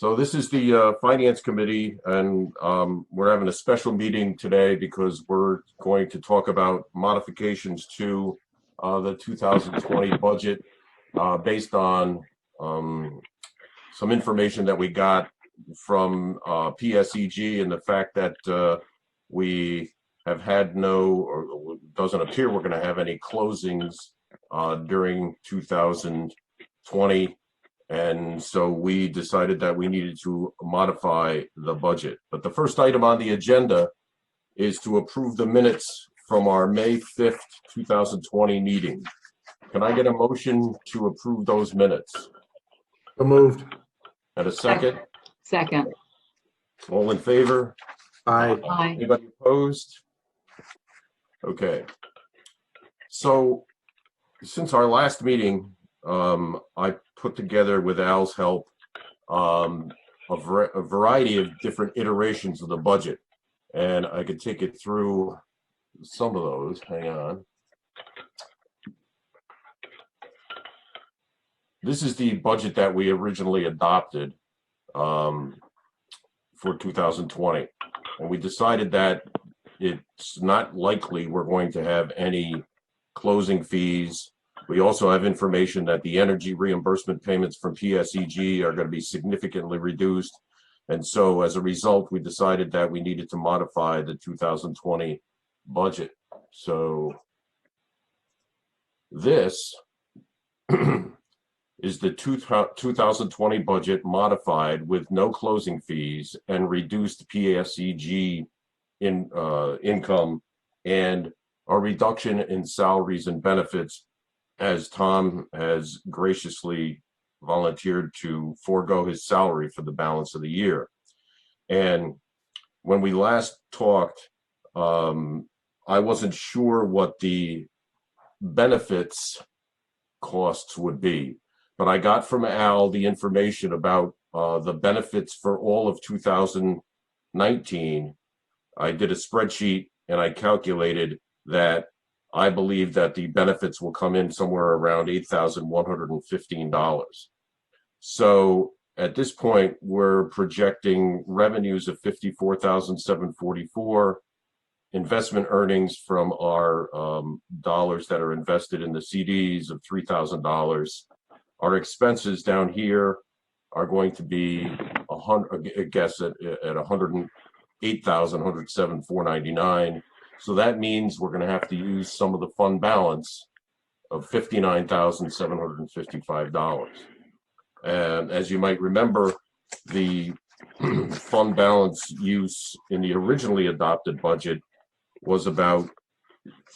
So this is the Finance Committee, and we're having a special meeting today because we're going to talk about modifications to the 2020 budget based on some information that we got from PSEG and the fact that we have had no, or it doesn't appear we're going to have any closings during 2020. And so we decided that we needed to modify the budget. But the first item on the agenda is to approve the minutes from our May 5th, 2020 meeting. Can I get a motion to approve those minutes? So moved. And a second? Second. All in favor? Aye. Aye. Anybody opposed? Okay. So since our last meeting, I put together with Al's help a variety of different iterations of the budget, and I could take it through some of those. Hang on. This is the budget that we originally adopted for 2020, and we decided that it's not likely we're going to have any closing fees. We also have information that the energy reimbursement payments from PSEG are going to be significantly reduced. And so as a result, we decided that we needed to modify the 2020 budget. So this is the 2020 budget modified with no closing fees and reduced PSEG income and a reduction in salaries and benefits, as Tom has graciously volunteered to forego his salary for the balance of the year. And when we last talked, I wasn't sure what the benefits costs would be, but I got from Al the information about the benefits for all of 2019. I did a spreadsheet and I calculated that I believe that the benefits will come in somewhere around $8,115. So at this point, we're projecting revenues of $54,744, investment earnings from our dollars that are invested in the CDs of $3,000. Our expenses down here are going to be at $108,107,499. So that means we're going to have to use some of the fund balance of $59,755. And as you might remember, the fund balance use in the originally adopted budget was about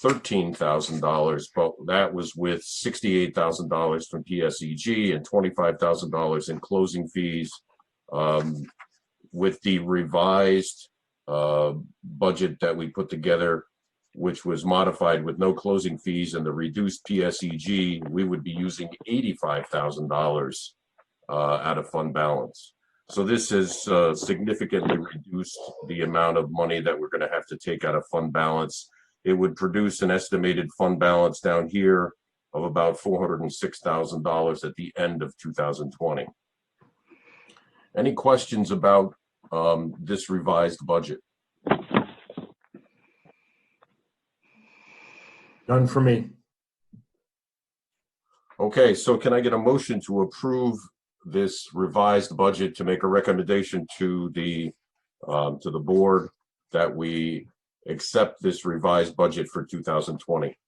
$13,000, but that was with $68,000 from PSEG and $25,000 in closing fees. With the revised budget that we put together, which was modified with no closing fees and the reduced PSEG, we would be using $85,000 out of fund balance. So this has significantly reduced the amount of money that we're going to have to take out of fund balance. It would produce an estimated fund balance down here of about $406,000 at the end of 2020. Any questions about this revised budget? None for me. Okay, so can I get a motion to approve this revised budget, to make a recommendation to the board that we accept this revised budget for 2020?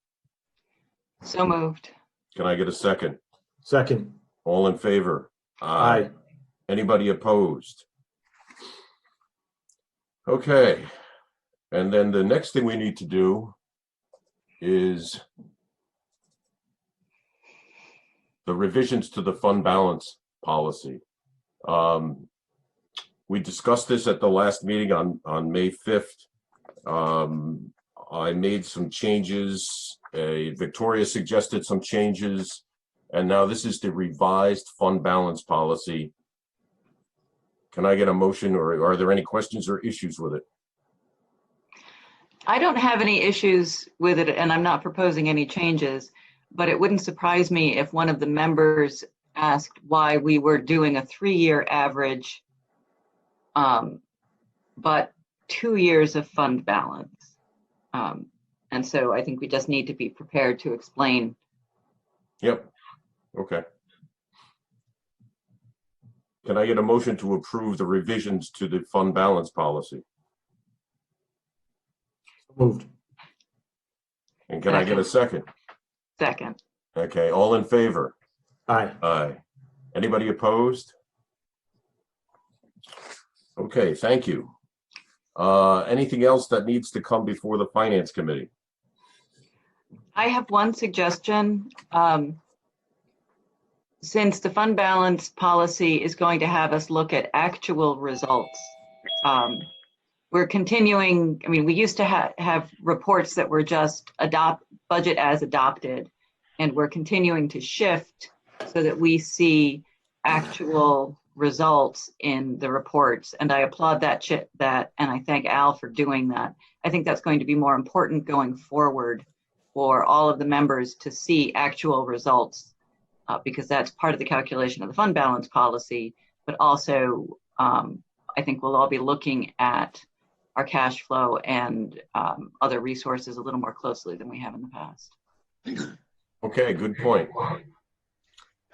So moved. Can I get a second? Second. All in favor? Aye. Anybody opposed? Okay, and then the next thing we need to do is the revisions to the fund balance policy. We discussed this at the last meeting on May 5th. I made some changes. Victoria suggested some changes, and now this is the revised fund balance policy. Can I get a motion, or are there any questions or issues with it? I don't have any issues with it, and I'm not proposing any changes, but it wouldn't surprise me if one of the members asked why we were doing a 3-year average, but 2 years of fund balance. And so I think we just need to be prepared to explain. Yep. Okay. Can I get a motion to approve the revisions to the fund balance policy? Moved. And can I get a second? Second. Okay, all in favor? Aye. Aye. Anybody opposed? Okay, thank you. Anything else that needs to come before the Finance Committee? I have one suggestion. Since the fund balance policy is going to have us look at actual results, we're continuing. I mean, we used to have reports that were just budget as adopted, and we're continuing to shift so that we see actual results in the reports. And I applaud that, and I thank Al for doing that. I think that's going to be more important going forward for all of the members to see actual results, because that's part of the calculation of the fund balance policy. But also, I think we'll all be looking at our cash flow and other resources a little more closely than we have in the past. Okay, good point.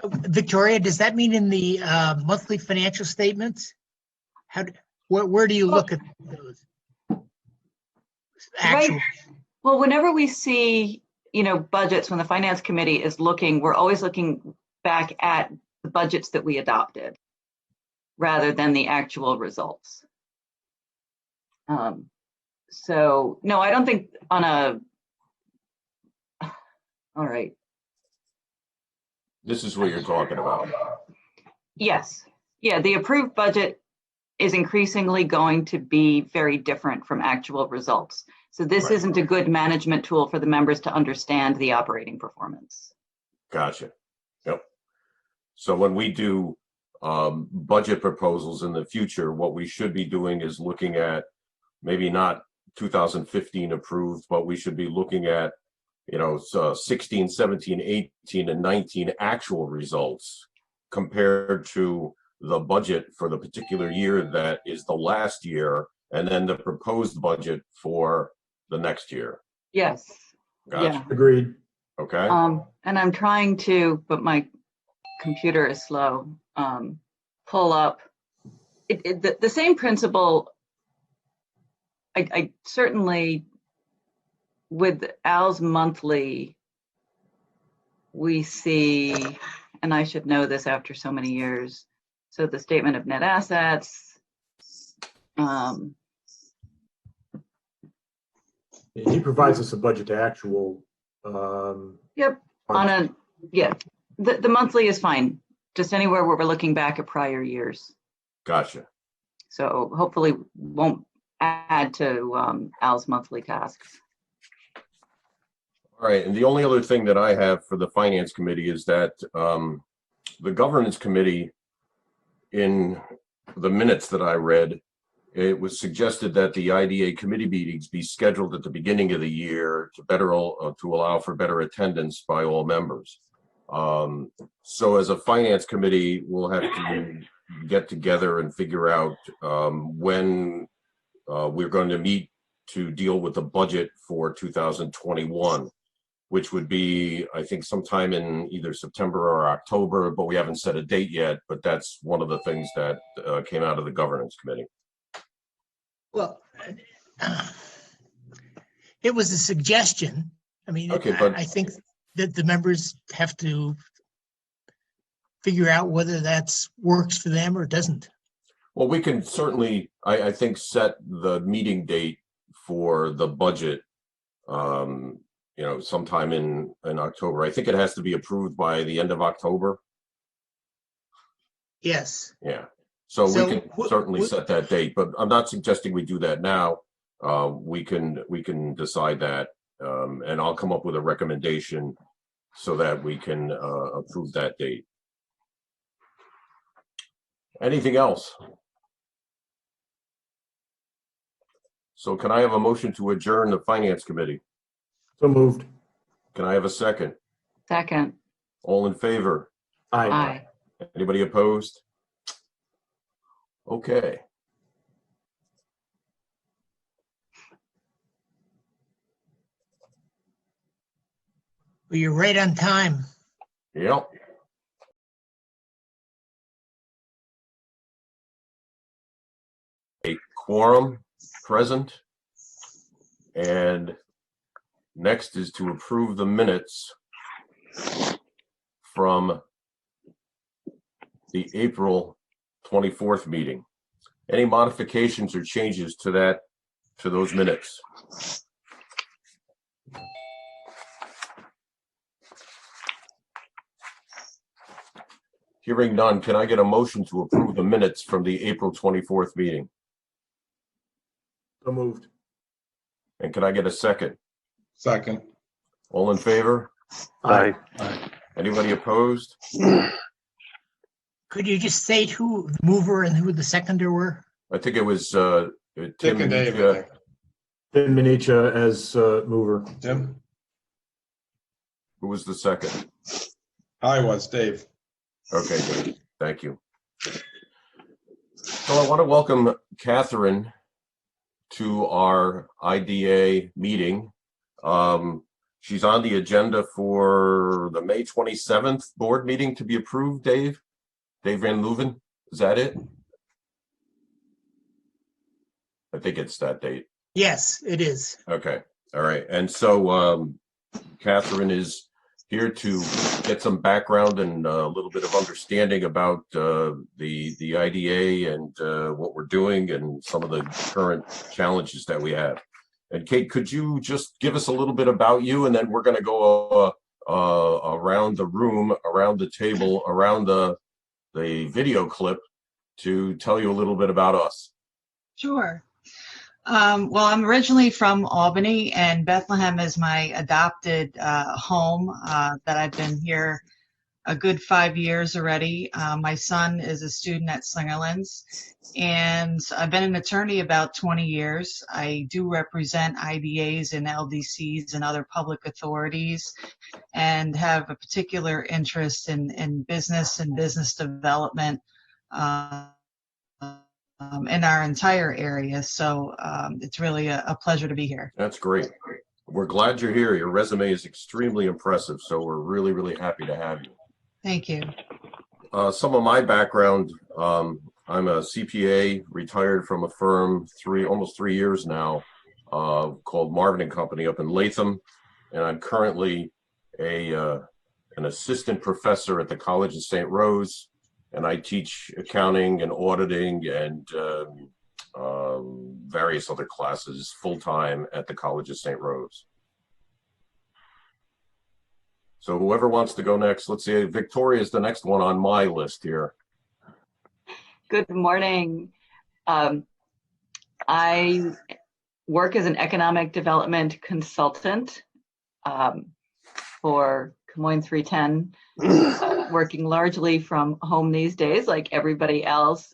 Victoria, does that mean in the monthly financial statements? Where do you look at those? Actual. Right. Well, whenever we see, budgets, when the Finance Committee is looking, we're always looking back at the budgets that we adopted rather than the actual results. So, no, I don't think all right. This is what you're talking about. Yes. Yeah, the approved budget is increasingly going to be very different from actual results. So this Right. isn't a good management tool for the members to understand the operating performance. Gotcha. Yep. So when we do budget proposals in the future, what we should be doing is looking at maybe not 2015 approved, but we should be looking at 16, 17, 18, and 19 actual results compared to the budget for the particular year that is the last year, and then the proposed budget for the next year. Yes. Gotcha. Agreed. Okay. And I'm trying to, but my computer is slow, pull up the same principle. I certainly, with Al's monthly, we see, and I should know this after so many years, so the statement of net assets. He provides us a budget to actual. Yep. The monthly is fine. Just anywhere where we're looking back at prior years. Gotcha. So hopefully won't add to Al's monthly tasks. All right. And the only other thing that I have for the Finance Committee is that the Governance Committee, in the minutes that I read, it was suggested that the IDA committee meetings be scheduled at the beginning of the year to allow for better attendance by all members. So as a Finance Committee, we'll have to get together and figure out when we're going to meet to deal with the budget for 2021, which would be, I think, sometime in either September or October, but we haven't set a date yet. But that's one of the things that came out of the Governance Committee. Well, it was a suggestion. I mean, Okay, but I think that the members have to figure out whether that's works for them or doesn't. Well, we can certainly, I think, set the meeting date for the budget, sometime in October. I think it has to be approved by the end of October. Yes. Yeah. So we can certainly set that date, but I'm not suggesting we do that now. We can decide that, and I'll come up with a recommendation so that we can approve that date. Anything else? So can I have a motion to adjourn the Finance Committee? So moved. Can I have a second? Second. All in favor? Aye. Aye. Anybody opposed? Okay. Well, you're right on time. Yep. A quorum present. And next is to approve the minutes from the April 24th meeting. Any modifications or changes to those minutes? Hearing none, can I get a motion to approve the minutes from the April 24th meeting? So moved. And can I get a second? Second. All in favor? Aye. Anybody opposed? Could you just state who the mover and who the seconder were? I think it was Dick Tim and Dave, I Minichia. think. Tim Minichia as mover. Tim? Who was the second? I was, Dave. Okay, good. Thank you. So I want to welcome Catherine to our IDA meeting. She's on the agenda for the May 27th board meeting to be approved, Dave? Dave Van Leuven, is that it? I think it's that date. Yes, it is. Okay, all right. And so Catherine is here to get some background and a little bit of understanding about the IDA and what we're doing and some of the current challenges that we have. And Kate, could you just give us a little bit about you, and then we're going to go around the room, around the table, around the video clip to tell you a little bit about us. Sure. Well, I'm originally from Albany, and Bethlehem is my adopted home that I've been here a good 5 years already. My son is a student at Slingerland's, and I've been an attorney about 20 years. I do represent IDAs and LDCs and other public authorities, and have a particular interest in business and business development in our entire area. So it's really a pleasure to be here. That's great. We're glad you're here. Your resume is extremely impressive, so we're really, really happy to have you. Thank you. Some of my background, I'm a CPA, retired from a firm almost 3 years now, called Marvin & Company up in Latham, and I'm currently an assistant professor at the College of St. Rose, and I teach accounting and auditing and various other classes full-time at the College of St. Rose. So whoever wants to go next, let's see, Victoria is the next one on my list here. Good morning. I work as an economic development consultant for Moines 310, working largely from home these days, like everybody else.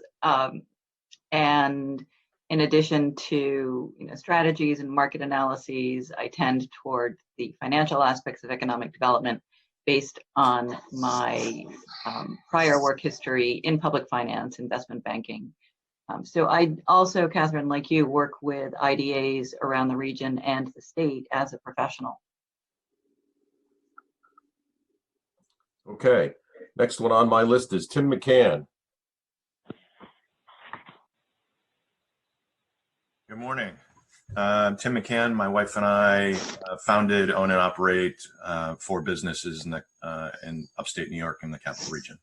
And in addition to strategies and market analyses, I tend toward the financial aspects of economic development based on my prior work history in public finance, investment banking. So I also, Catherine, like you, work with IDAs around the region and the state as a professional. Okay, next one on my list is Tim McCann. Good morning. I'm Tim McCann. My wife and I founded, own, and operate 4 businesses in upstate New York in the capital region.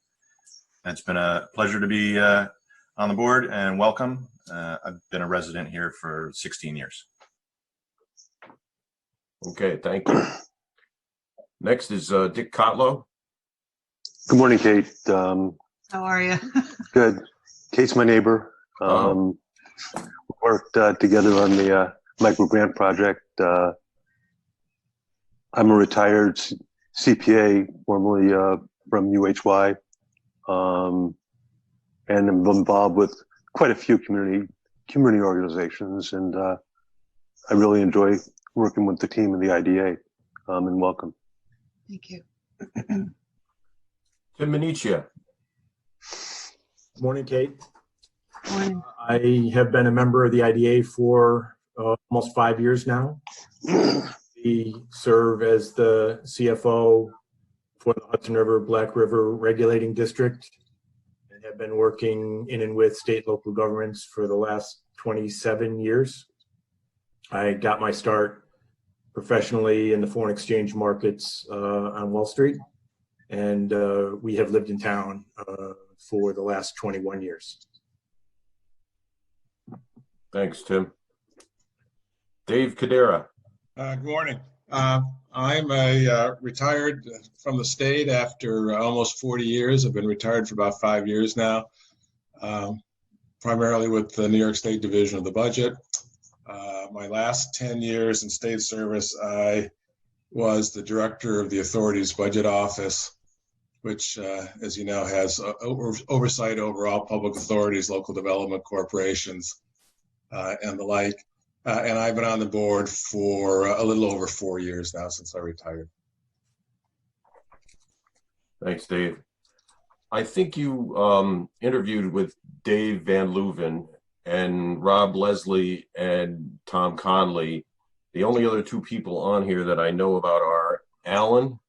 It's been a pleasure to be on the board, and welcome. I've been a resident here for 16 years. Okay, thank you. Next is Dick Kotlow. Good morning, Kate. How are you? Good. Kate's my neighbor. We worked together on the micro grant project. I'm a retired CPA, formerly from UHY, and I'm involved with quite a few community organizations, and I really enjoy working with the team in the IDA. And welcome. Thank you. Tim Minichia. Morning, Kate. Morning. I have been a member of the IDA for almost 5 years now. We serve as the CFO for the Hudson River Black River Regulating District and have been working in and with state and local governments for the last 27 years. I got my start professionally in the foreign exchange markets on Wall Street, and we have lived in town for the last 21 years. Thanks, Tim. Dave Cadera. Good morning. I'm retired from the state after almost 40 years. I've been retired for about 5 years now, primarily with the New York State Division of the Budget. My last 10 years in state service, I was the director of the authority's budget office, which, as you know, has oversight over all public authorities, local development corporations, and the like. And I've been on the board for a little over 4 years now since I retired. Thanks, Dave. I think you interviewed with Dave Van Leuven and Rob Leslie and Tom Conley. The only other two people on here that I know about are Alan.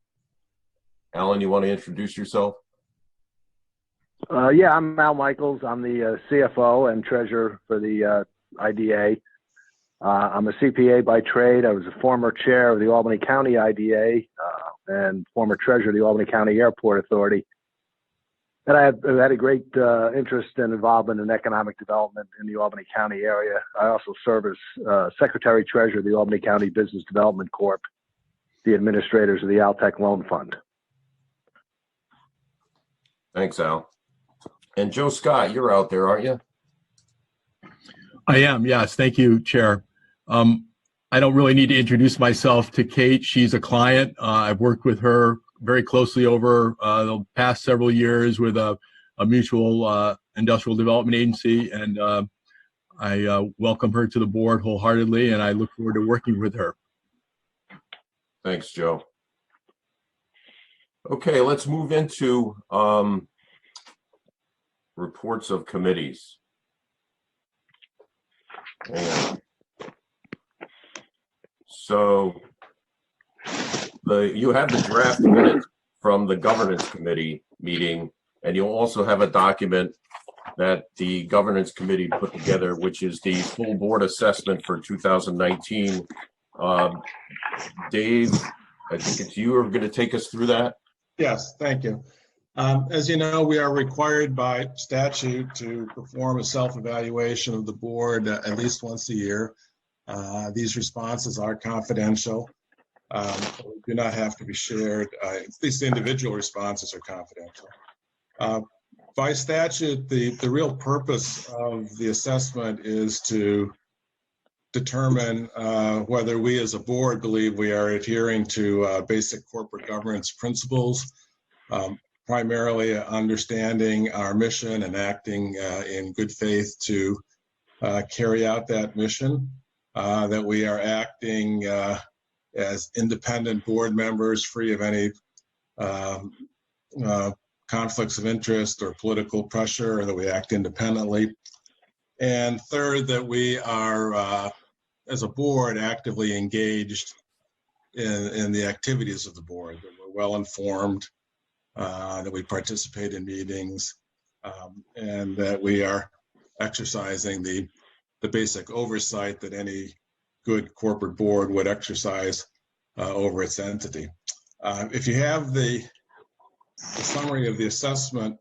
Alan, you want to introduce yourself? Yeah, I'm Al Michaels. I'm the CFO and treasurer for the IDA. I'm a CPA by trade. I was a former chair of the Albany County IDA and former treasurer of the Albany County Airport Authority. And I've had a great interest and involvement in economic development in the Albany County area. I also serve as secretary treasurer of the Albany County Business Development Corp, the administrators of the Altech Loan Fund. Thanks, Al. And Joe Scott, you're out there, aren't you? I am, yes. Thank you, Chair. I don't really need to introduce myself to Kate. She's a client. I've worked with her very closely over the past several years with a mutual industrial development agency, and I welcome her to the board wholeheartedly, and I look forward to working with her. Thanks, Joe. Okay, let's move into reports of committees. And so you have the draft minutes from the governance committee meeting, and you'll also have a document that the governance committee put together, which is the full board assessment for 2019. Dave, I think it's you who are going to take us through that. Yes, thank you. As you know, we are required by statute to perform a self-evaluation of the board at least once a year. These responses are confidential. Do not have to be shared. At least the individual responses are confidential. By statute, the real purpose of the assessment is to determine whether we as a board believe we are adhering to basic corporate governance principles, primarily understanding our mission and acting in good faith to carry out that mission, that we are acting as independent board members, free of any conflicts of interest or political pressure, or that we act independently. And third, that we are, as a board, actively engaged in the activities of the board, that we're well informed, that we participate in meetings, and that we are exercising the basic oversight that any good corporate board would exercise over its entity. If you have the summary of the assessment,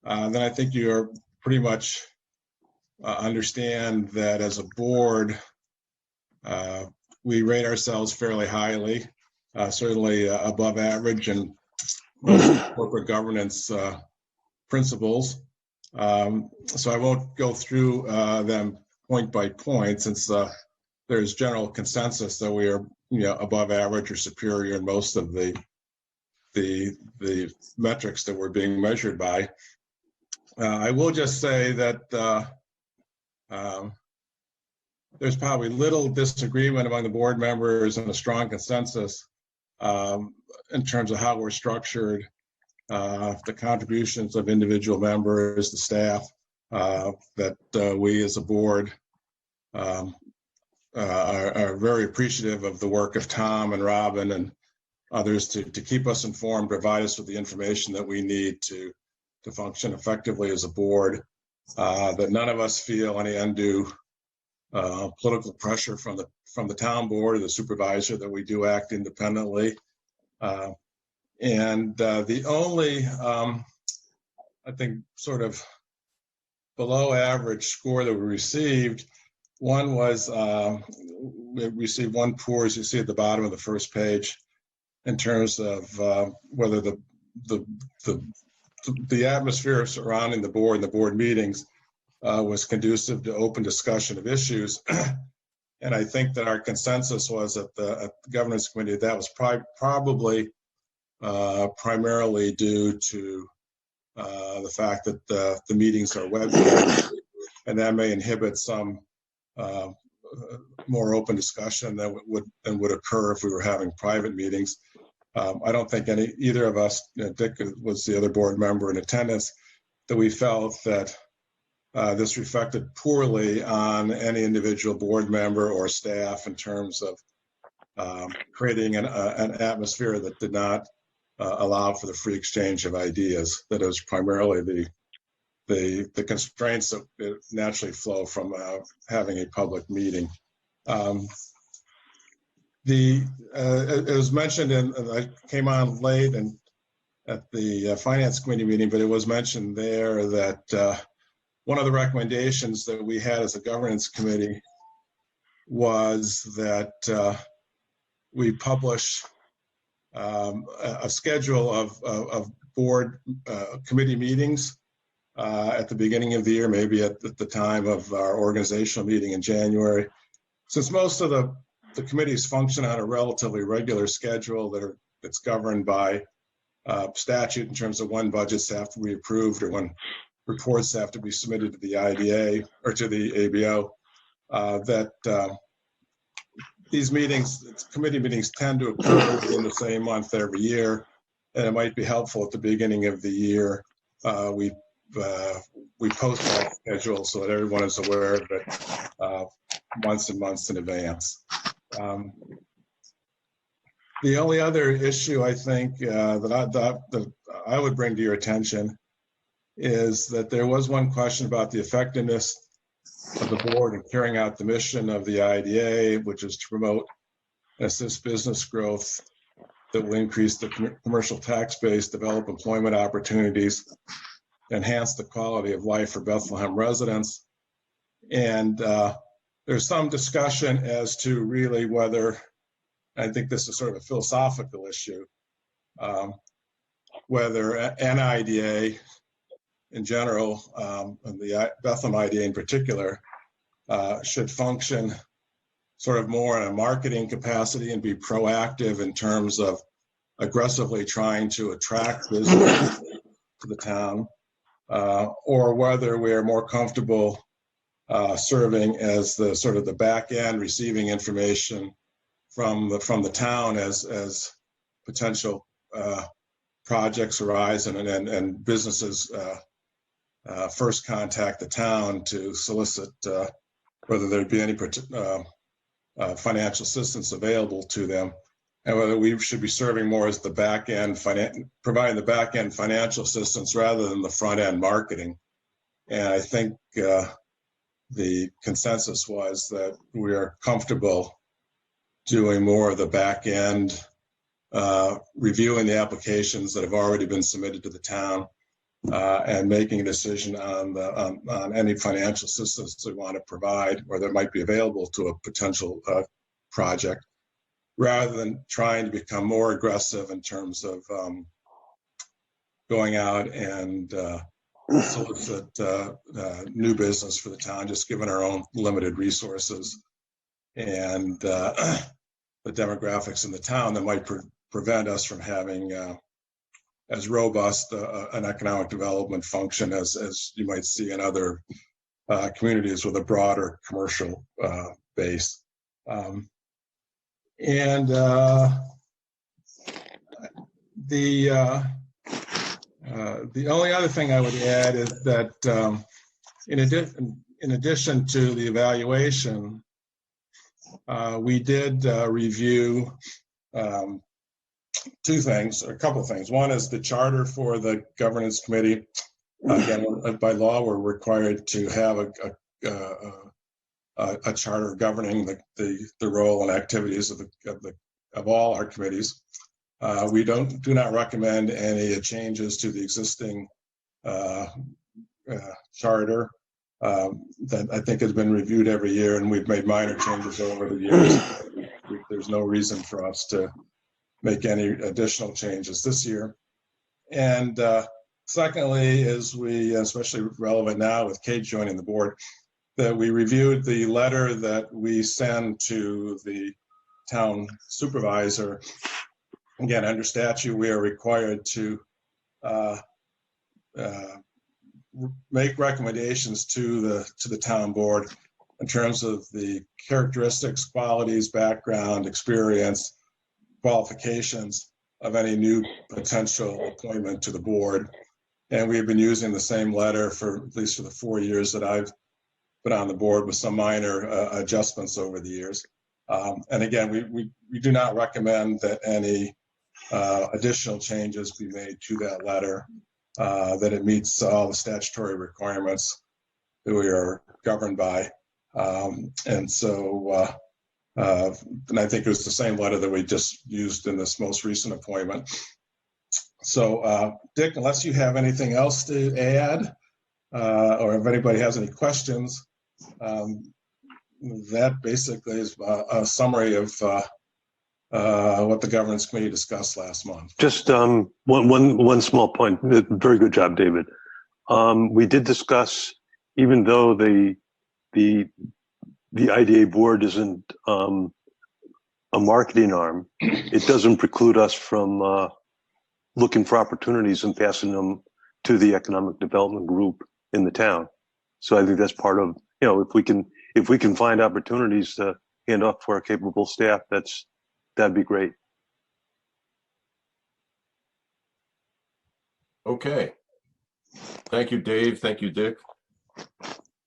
then I think you're pretty much understand that as a board, we rate ourselves fairly highly, certainly above average in corporate governance principles. So I won't go through them point by point, since there's general consensus that we are, above average or superior in most of the metrics that we're being measured by. I will just say that there's probably little disagreement among the board members and a strong consensus in terms of how we're structured the contributions of individual members, the staff, that we as a board are very appreciative of the work of Tom and Robin and others to keep us informed, provide us with the information that we need to function effectively as a board, that none of us feel any undue political pressure from the town board or the supervisor, that we do act independently. And the only, I think, sort of below average score that we received, one was, we received one poor, as you see at the bottom of the first page, in terms of whether the atmosphere surrounding the board and the board meetings was conducive to open discussion of issues. And I think that our consensus was at the governance committee that was probably primarily due to the fact that the meetings are webcast, and that may inhibit some more open discussion than would occur if we were having private meetings. I don't think either of us, Dick was the other board member in attendance, that we felt that this reflected poorly on any individual board member or staff in terms of creating an atmosphere that did not allow for the free exchange of ideas. That is primarily the constraints that naturally flow from having a public meeting. It was mentioned, and I came on late and at the finance committee meeting, but it was mentioned there that one of the recommendations that we had as a governance committee was that we publish a schedule of board committee meetings at the beginning of the year, maybe at the time of our organizational meeting in January. Since most of the committees function on a relatively regular schedule that's governed by statute in terms of when budgets have to be approved or when reports have to be submitted to the IDA or to the ABO, that these meetings, committee meetings, tend to occur in the same month every year, and it might be helpful at the beginning of the year. We post that schedule so that everyone is aware of it months and months in advance. The only other issue I think that I would bring to your attention is that there was one question about the effectiveness of the board in carrying out the mission of the IDA, which is to promote and assist business growth that will increase the commercial tax base, develop employment opportunities, enhance the quality of life for Bethlehem residents. And there's some discussion as to really whether, I think this is sort of a philosophical issue, whether an IDA in general, and the Bethlehem IDA in particular, should function sort of more in a marketing capacity and be proactive in terms of aggressively trying to attract business to the town, or whether we are more comfortable serving as the sort of the back end, receiving information from the town as potential projects arise and businesses first contact the town to solicit whether there'd be any financial assistance available to them, and whether we should be serving more as the back end, providing the back end financial assistance rather than the front end marketing. And I think the consensus was that we are comfortable doing more of the back end, reviewing the applications that have already been submitted to the town, and making a decision on any financial assistance we want to provide or that might be available to a potential project, rather than trying to become more aggressive in terms of going out and solicit new business for the town, just given our own limited resources and the demographics in the town that might prevent us from having as robust an economic development function as you might see in other communities with a broader commercial base. The only other thing I would add is that in addition to the evaluation, we did review two things, or a couple of things. One is the charter for the governance committee. Again, by law, we're required to have a charter governing the role and activities of all our committees. We do not recommend any changes to the existing charter that I think has been reviewed every year, and we've made minor changes over the years. There's no reason for us to make any additional changes this year. And secondly, is we, especially relevant now with Kate joining the board, that we reviewed the letter that we send to the town supervisor. Again, under statute, we are required to make recommendations to the town board in terms of the characteristics, qualities, background, experience, qualifications of any new potential appointment to the board. And we've been using the same letter for at least for the 4 years that I've been on the board, with some minor adjustments over the years. And again, we do not recommend that any additional changes be made to that letter, that it meets all the statutory requirements that we are governed by. And so, and I think it was the same letter that we just used in this most recent appointment. So, Dick, unless you have anything else to add, or if anybody has any questions, that basically is a summary of what the governance committee discussed last month. Just one small point. Very good job, David. We did discuss, even though the IDA board isn't a marketing arm, it doesn't preclude us from looking for opportunities and passing them to the economic development group in the town. So I think that's part of, if we can find opportunities to hand off to our capable staff, that'd be great. Okay. Thank you, Dave. Thank you, Dick,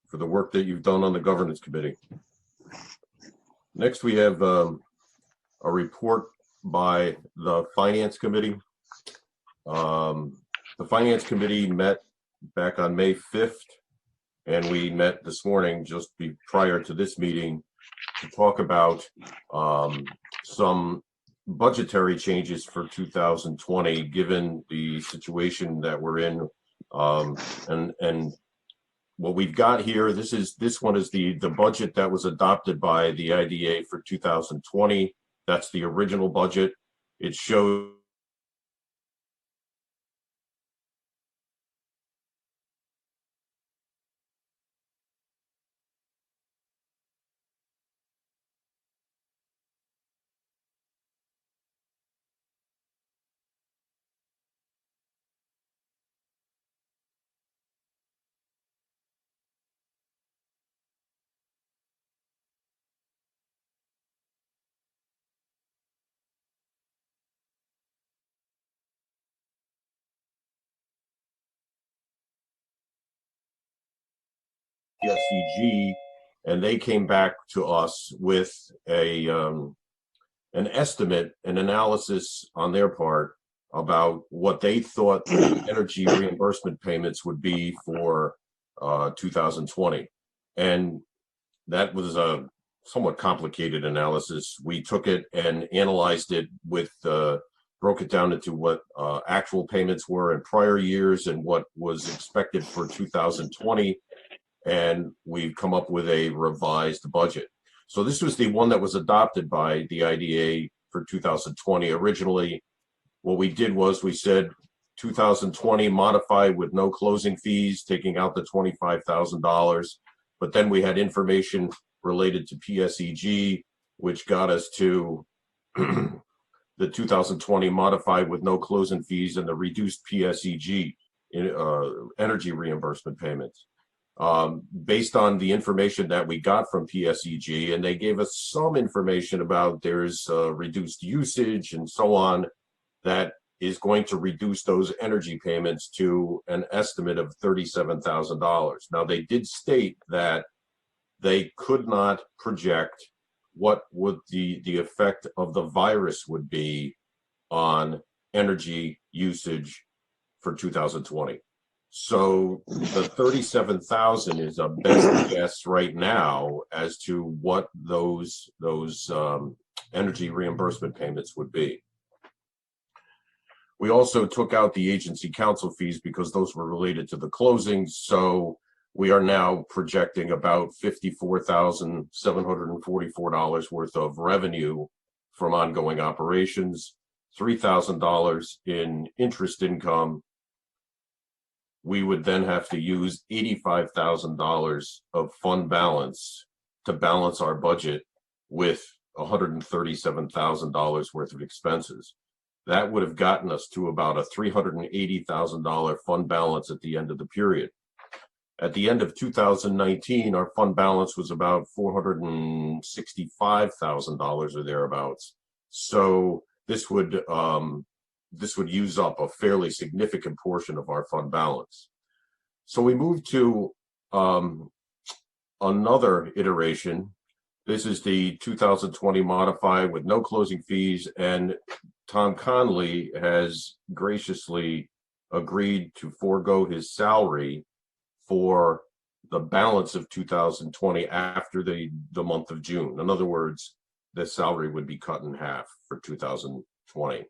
for the work that you've done on the governance committee. Next, we have a report by the finance committee. The finance committee met back on May 5th, and we met this morning just prior to this meeting to talk about some budgetary changes for 2020, given the situation that we're in. And what we've got here, this one is the budget that was adopted by the IDA for 2020. That's the original budget. It shows PSEG, and they came back to us with an estimate, an analysis on their part about what they thought the energy reimbursement payments would be for 2020. And that was a somewhat complicated analysis. We took it and analyzed it with, broke it down into what actual payments were in prior years and what was expected for 2020. And we've come up with a revised budget. So this was the one that was adopted by the IDA for 2020. Originally, what we did was we said 2020 modified with no closing fees, taking out the $25,000. But then we had information related to PSEG, which got us to the 2020 modified with no closing fees and the reduced PSEG energy reimbursement payments. Based on the information that we got from PSEG, and they gave us some information about there's reduced usage and so on, that is going to reduce those energy payments to an estimate of $37,000. Now, they did state that they could not project what would the effect of the virus would be on energy usage for 2020. So the 37,000 is a best guess right now as to what those energy reimbursement payments would be. We also took out the agency council fees because those were related to the closings. So we are now projecting about $54,744 worth of revenue from ongoing operations, $3,000 in interest income. We would then have to use $85,000 of fund balance to balance our budget with $137,000 worth of expenses. That would have gotten us to about a $380,000 fund balance at the end of the period. At the end of 2019, our fund balance was about $465,000 or thereabouts. So this would use up a fairly significant portion of our fund balance. So we moved to another iteration. This is the 2020 modified with no closing fees, and Tom Conley has graciously agreed to forego his salary for the balance of 2020 after the month of June. In other words, the salary would be cut in half for 2020.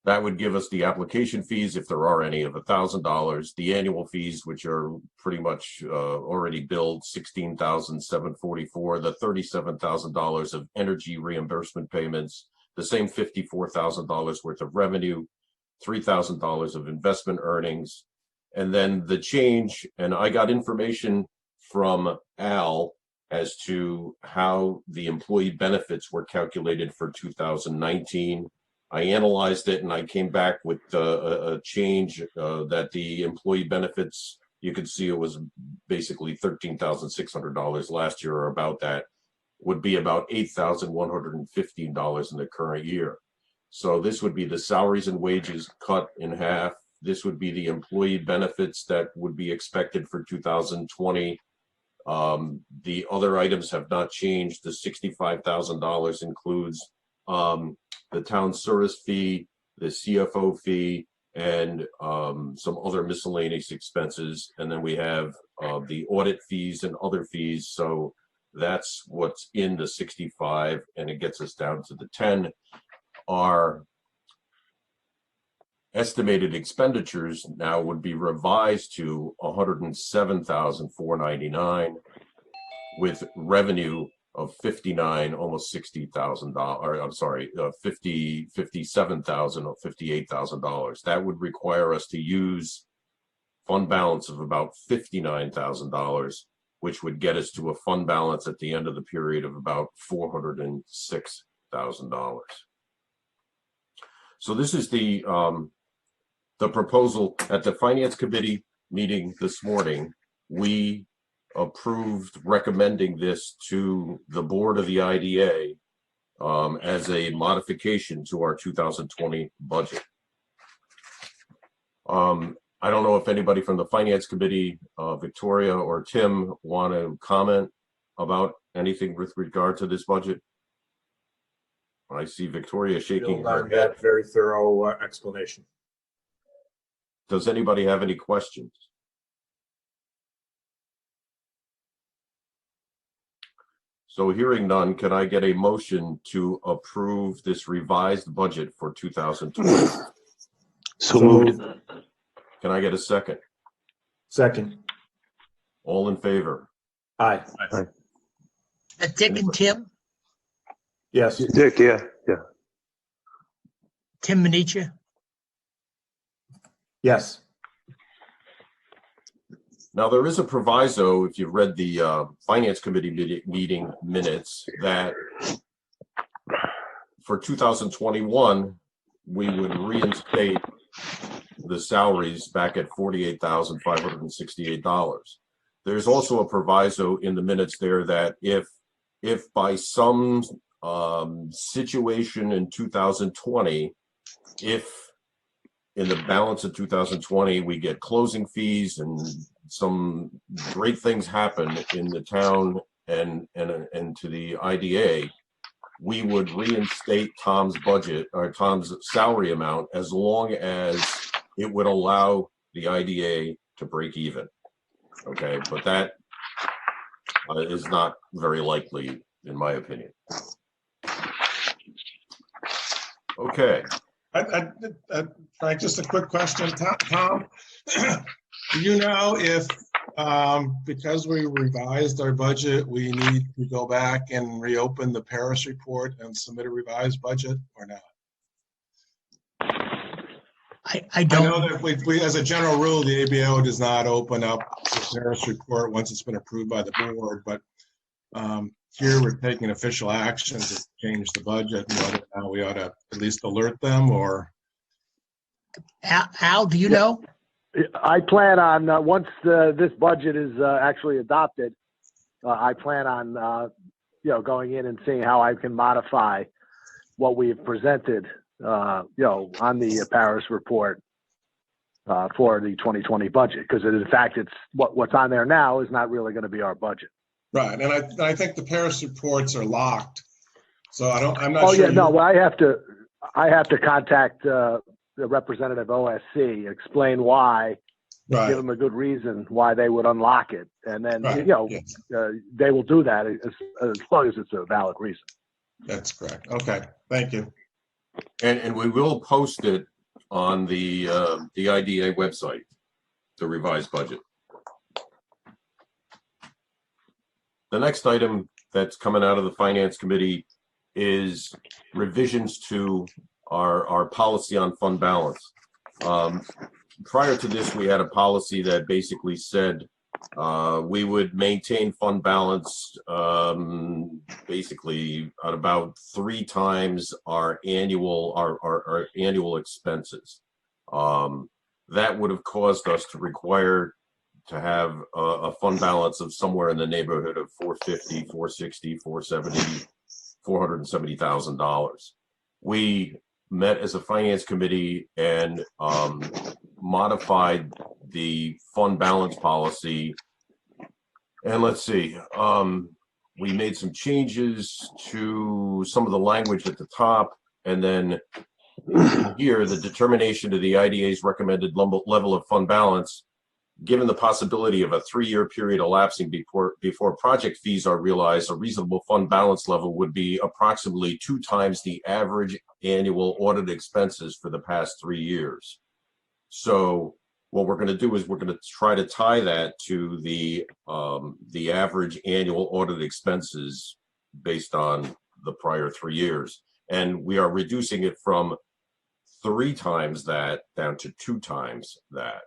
That would give us the application fees, if there are any, of $1,000. The annual fees, which are pretty much already billed, $16,744. The $37,000 of energy reimbursement payments, the same $54,000 worth of revenue, $3,000 of investment earnings, and then the change. And I got information from Al as to how the employee benefits were calculated for 2019. I analyzed it and I came back with a change that the employee benefits, you could see it was basically $13,600 last year, or about that, would be about $8,115 in the current year. So this would be the salaries and wages cut in half. This would be the employee benefits that would be expected for 2020. The other items have not changed. The $65,000 includes the town service fee, the CFO fee, and some other miscellaneous expenses. And then we have the audit fees and other fees. So that's what's in the 65, and it gets us down to the 10. Our estimated expenditures now would be revised to $107,499 with revenue of $59,000, almost $60,000. I'm sorry, $57,000 or $58,000. That would require us to use fund balance of about $59,000, which would get us to a fund balance at the end of the period of about $406,000. So this is the proposal at the Finance Committee meeting this morning. We approved recommending this to the board of the IDA as a modification to our 2020 budget. I don't know if anybody from the Finance Committee, Victoria or Tim, want to comment about anything with regard to this budget. I see Victoria shaking her head. That very thorough explanation. Does anybody have any questions? So hearing none, can I get a motion to approve this revised budget for 2020? So moved. Can I get a second? Second. All in favor? Aye. Dick and Tim, Yes. Dick, yeah. Tim Minicha, Yes. Now, there is a proviso, if you've read the Finance Committee meeting minutes, that for 2021, we would reinstate the salaries back at $48,568. There's also a proviso in the minutes there that if by some situation in 2020, if in the balance of 2020, we get closing fees and some great things happen in the town and to the IDA, we would reinstate Tom's budget or Tom's salary amount as long as it would allow the IDA to break even. Okay, but that is not very likely, in my opinion. Okay. Frank, just a quick question. Tom, do you know if, because we revised our budget, we need to go back and reopen the Paris report and submit a revised budget or not? I don't. I know that we, as a general rule, the ABO does not open up the Paris report once it's been approved by the board, but here we're taking official action to change the budget. Whether or not we ought to at least alert them or. Al, do you know? I plan on, once this budget is actually adopted, I plan on, going in and seeing how I can modify what we have presented, on the Paris report for the 2020 budget. Because in fact, it's what's on there now is not really going to be our budget. Right, and I think the Paris reports are locked, so I'm not sure. Oh yeah, no, well, I have to contact the representative OSC, explain why, Right. give them a good reason why they would unlock it, and then Right. Yes. They will do that as long as it's a valid reason. That's correct. Okay, thank you. And we will post it on the IDA website, the revised budget. The next item that's coming out of the Finance Committee is revisions to our policy on fund balance. Prior to this, we had a policy that basically said we would maintain fund balance basically at about 3 times our annual expenses. That would have caused us to require to have a fund balance of somewhere in the neighborhood of $450, $460, $470, $470,000. We met as a finance committee and modified the fund balance policy. And let's see, we made some changes to some of the language at the top, and then here, the determination of the IDA's recommended level of fund balance, given the possibility of a 3-year period elapsing before project fees are realized, a reasonable fund balance level would be approximately 2 times the average annual audit expenses for the past 3 years. So what we're going to do is we're going to try to tie that to the average annual audit expenses based on the prior 3 years. And we are reducing it from 3 times that down to 2 times that.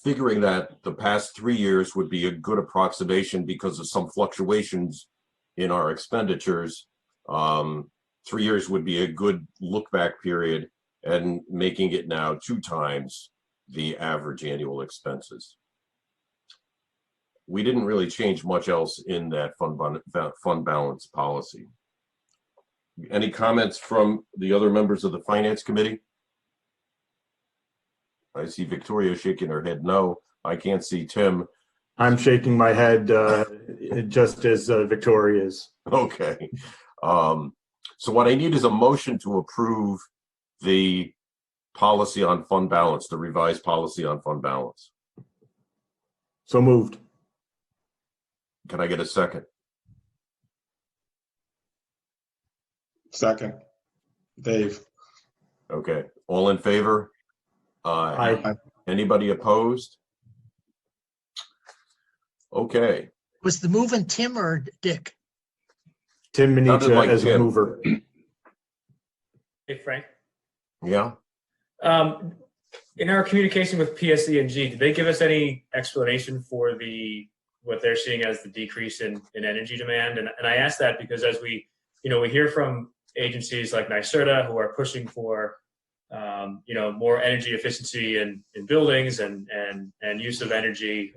Figuring that the past 3 years would be a good approximation because of some fluctuations in our expenditures. 3 years would be a good look back period, and making it now 2 times the average annual expenses. We didn't really change much else in that fund balance policy. Any comments from the other members of the Finance Committee? I see Victoria shaking her head no. I can't see Tim. I'm shaking my head just as Victoria is. Okay. So what I need is a motion to approve the policy on fund balance, the revised policy on fund balance. So moved. Can I get a second? Second, Dave. Okay. All in favor? Aye. Anybody opposed? Okay. Was the moving Tim or Dick? Tim Sounded Minicha like as a Tim. mover. Hey, Frank. Yeah. In our communication with PSE&G, did they give us any explanation for what they're seeing as the decrease in energy demand? And I ask that because as we hear from agencies like NYSERDA who are pushing for more energy efficiency in buildings and use of energy,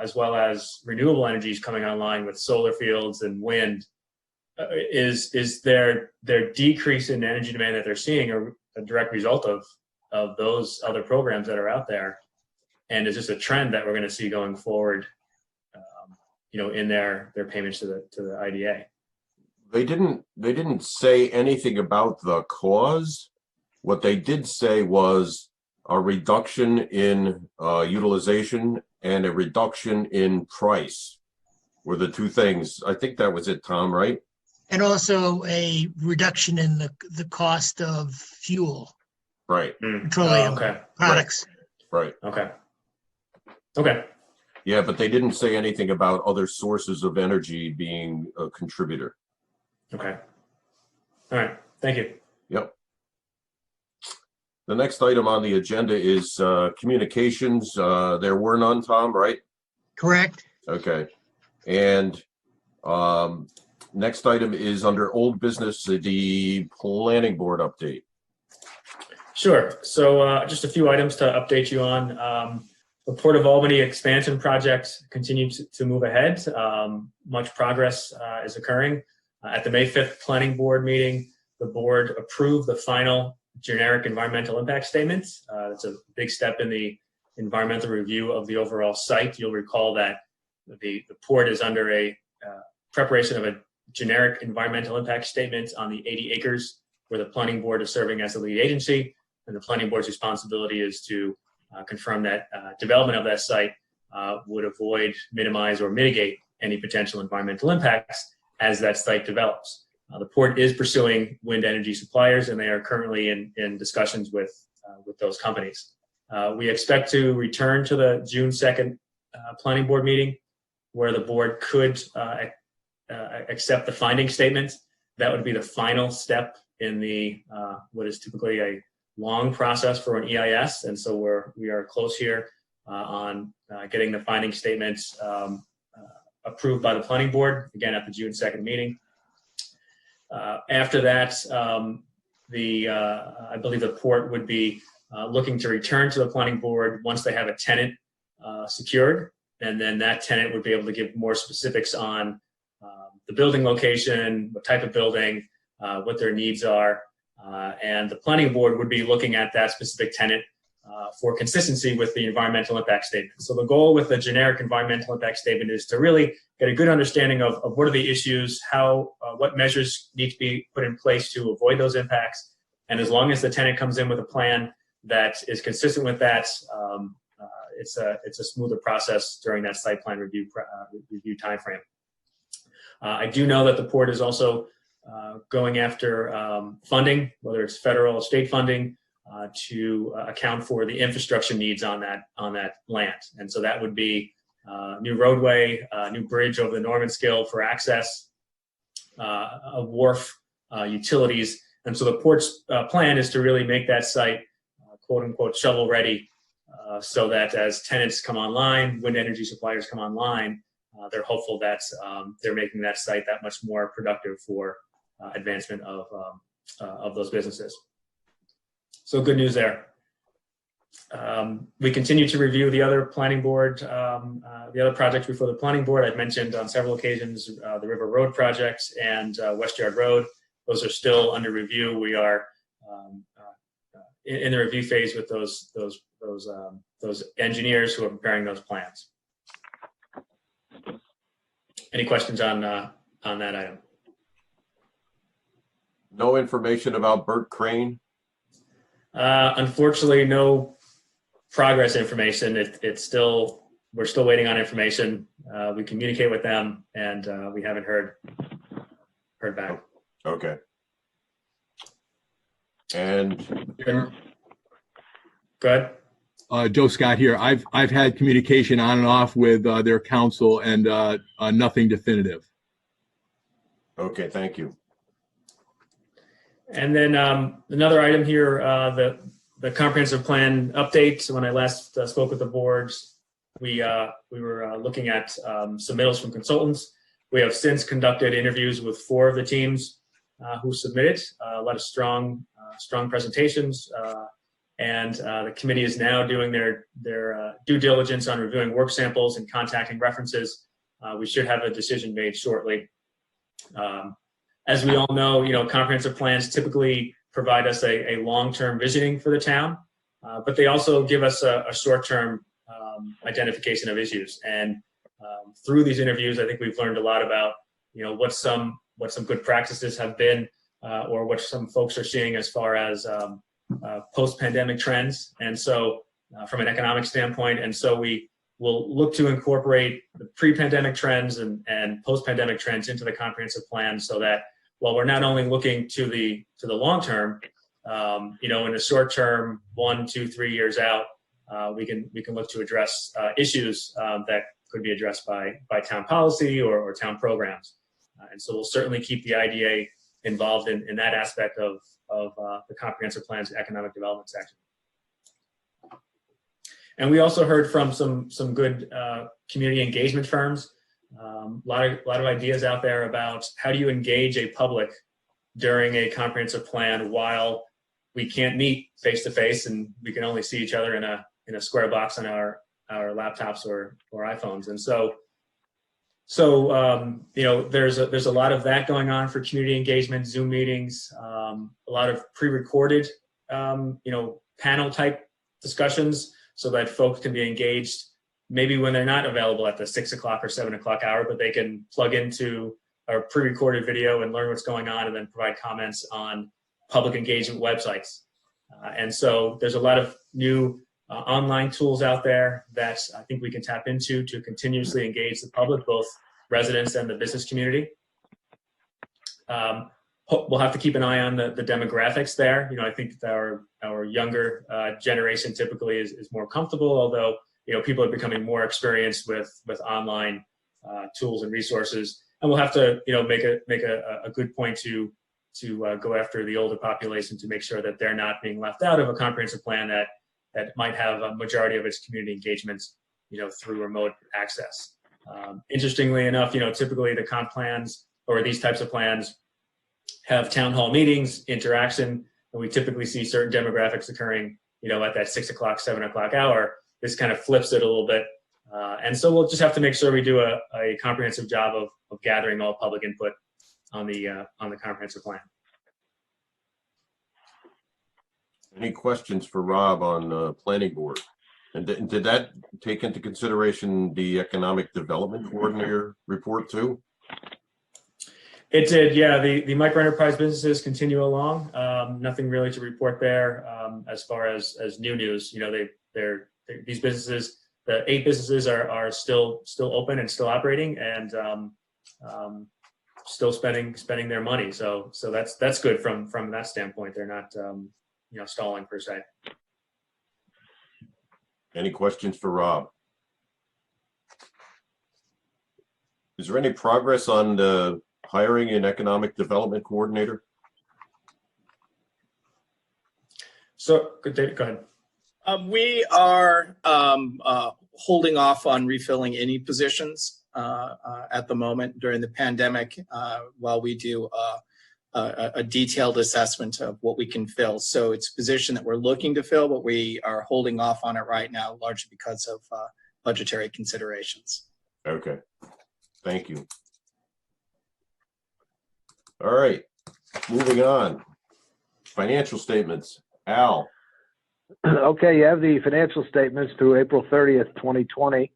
as well as renewable energies coming online with solar fields and wind. Is their decrease in energy demand that they're seeing a direct result of those other programs that are out there, and is just a trend that we're going to see going forward. In their payments to the IDA. They didn't say anything about the cause. What they did say was a reduction in utilization and a reduction in price were the two things. I think that was it, Tom, right? And also a reduction in the cost of fuel, Right. petroleum products. Right. Okay. Yeah, but they didn't say anything about other sources of energy being a contributor. Okay. All right. Thank you. Yep. The next item on the agenda is communications. There were none, Tom, right? Correct. Okay. And next item is under old business, the planning board update. Sure. So just a few items to update you on. The Port of Albany expansion project continues to move ahead. Much progress is occurring. At the May 5th Planning Board meeting, the board approved the final generic environmental impact statements. It's a big step in the environmental review of the overall site. You'll recall that the port is under a preparation of a generic environmental impact statement on the 80 acres where the planning board is serving as the lead agency, and the planning board's responsibility is to confirm that development of that site would avoid, minimize, or mitigate any potential environmental impacts as that site develops. The port is pursuing wind energy suppliers, and they are currently in discussions with those companies. We expect to return to the June 2nd planning board meeting, where the board could accept the finding statement. That would be the final step in the what is typically a long process for an EIS, and so we are close here on getting the finding statements approved by the planning board, again at the June 2nd meeting. After that, I believe the port would be looking to return to the planning board once they have a tenant secured, and then that tenant would be able to give more specifics on the building location, what type of building, what their needs are, and the planning board would be looking at that specific tenant for consistency with the environmental impact statement. So the goal with the generic environmental impact statement is to really get a good understanding of what are the issues, what measures need to be put in place to avoid those impacts. And as long as the tenant comes in with a plan that is consistent with that, it's a smoother process during that site plan review timeframe. I do know that the port is also going after funding, whether it's federal or state funding, to account for the infrastructure needs on that land. And so that would be new roadway, new bridge over the Normanskill for access, a wharf, utilities. And so the port's plan is to really make that site quote unquote shovel ready, so that as tenants come online, wind energy suppliers come online, they're hopeful that they're making that site that much more productive for advancement of those businesses. So good news there. We continue to review the other planning board, the other projects before the planning board. I've mentioned on several occasions the River Road projects and West Yard Road. Those are still under review. We are in the review phase with those engineers who are preparing those plans. Any questions on that item? No information about Burt Crane? Unfortunately, no progress information. We're still waiting on information. We communicate with them, and we haven't heard back. Okay. And go ahead. Joe Scott here. I've had communication on and off with their counsel, and nothing definitive. Okay, thank you. And then another item here, the comprehensive plan update. When I last spoke with the boards, we were looking at submittals from consultants. We have since conducted interviews with 4 of the teams who submitted a lot of strong presentations, and the committee is now doing their due diligence on reviewing work samples and contacting references. We should have a decision made shortly. As we all know, comprehensive plans typically provide us a long-term visioning for the town, but they also give us a short-term identification of issues. And through these interviews, I think we've learned a lot about, what some good practices have been, or what some folks are seeing as far as post-pandemic trends. And so from an economic standpoint, and so we will look to incorporate the pre-pandemic trends and post-pandemic trends into the comprehensive plan, so that while we're not only looking to the long term, in the short term, 1, 2, 3 years out, we can look to address issues that could be addressed by town policy or town programs. And so we'll certainly keep the IDA involved in that aspect of the comprehensive plan's economic development section. And we also heard from some good community engagement firms. A lot of ideas out there about how do you engage a public during a comprehensive plan while we can't meet face to face and we can only see each other in a square box on our laptops or iPhones. And so there's a lot of that going on for community engagement, Zoom meetings, a lot of pre-recorded panel type discussions, so that folks can be engaged maybe when they're not available at the 6 o'clock or 7 o'clock hour, but they can plug into our pre-recorded video and learn what's going on and then provide comments on public engagement websites. And so there's a lot of new online tools out there that I think we can tap into to continuously engage the public, both residents and the business community. We'll have to keep an eye on the demographics there. I think that our younger generation typically is more comfortable, although people are becoming more experienced with online tools and resources. And we'll have to make a good point to go after the older population to make sure that they're not being left out of a comprehensive plan that might have a majority of its community engagements through remote access. Interestingly enough, typically the comp plans or these types of plans have town hall meetings, interaction, and we typically see certain demographics occurring, at that 6 o'clock, 7 o'clock hour. This kind of flips it a little bit. And so we'll just have to make sure we do a comprehensive job of gathering all public input on the comprehensive plan. Any questions for Rob on the planning board? And did that take into consideration the economic development coordinator report too? It did, yeah. The micro enterprise businesses continue along. Nothing really to report there as far as new news. These businesses, the 8 businesses are still open and still operating and still spending their money. So that's good from that standpoint. They're not stalling per se. Any questions for Rob? Is there any progress on the hiring an economic development coordinator? So, David, go ahead. We are holding off on refilling any positions at the moment during the pandemic while we do a detailed assessment of what we can fill. So it's a position that we're looking to fill, but we are holding off on it right now, largely because of budgetary considerations. Okay, thank you. All right, moving on. Financial statements. Al. Okay, you have the financial statements through April 30th, 2020.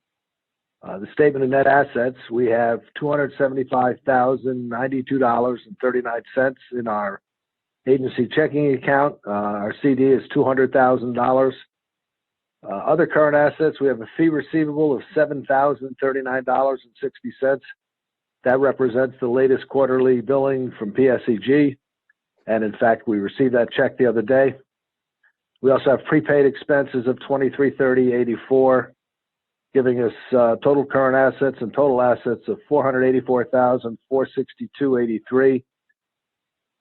The statement of net assets, we have $275,092.39 in our agency checking account. Our CD is $200,000. Other current assets, we have a fee receivable of $7,039.60. That represents the latest quarterly billing from PSEG. And in fact, we received that check the other day. We also have prepaid expenses of $2330.84, giving us total current assets and total assets of $484,462.83.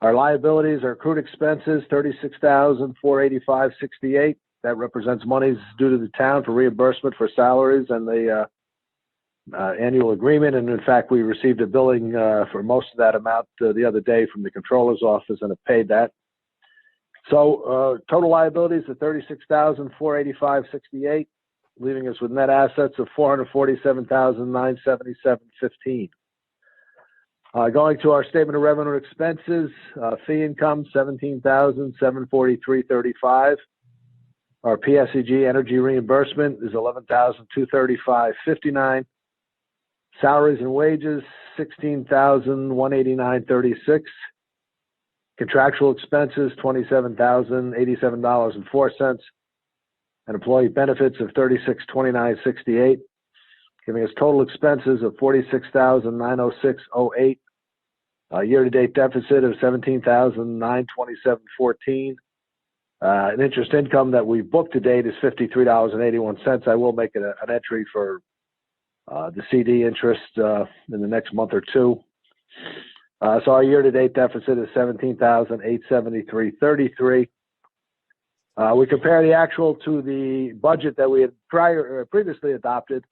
Our liabilities, our accrued expenses, $36,485.68. That represents monies due to the town for reimbursement for salaries and the annual agreement. And in fact, we received a billing for most of that amount the other day from the controller's office and have paid that. So total liabilities of $36,485.68, leaving us with net assets of $447,977.15. Going to our statement of revenue and expenses, fee income, $17,743.35. Our PSEG energy reimbursement is $11,235.59. Salaries and wages, $16,189.36. Contractual expenses, $27,087.04. And employee benefits of $36,2968, giving us total expenses of $46,906.08. Year-to-date deficit of $17,927.14. An interest income that we booked to date is $53.81. I will make an entry for the CD interest in the next month or two. So our year-to-date deficit is $17,873.33. We compare the actual to the budget that we had previously adopted.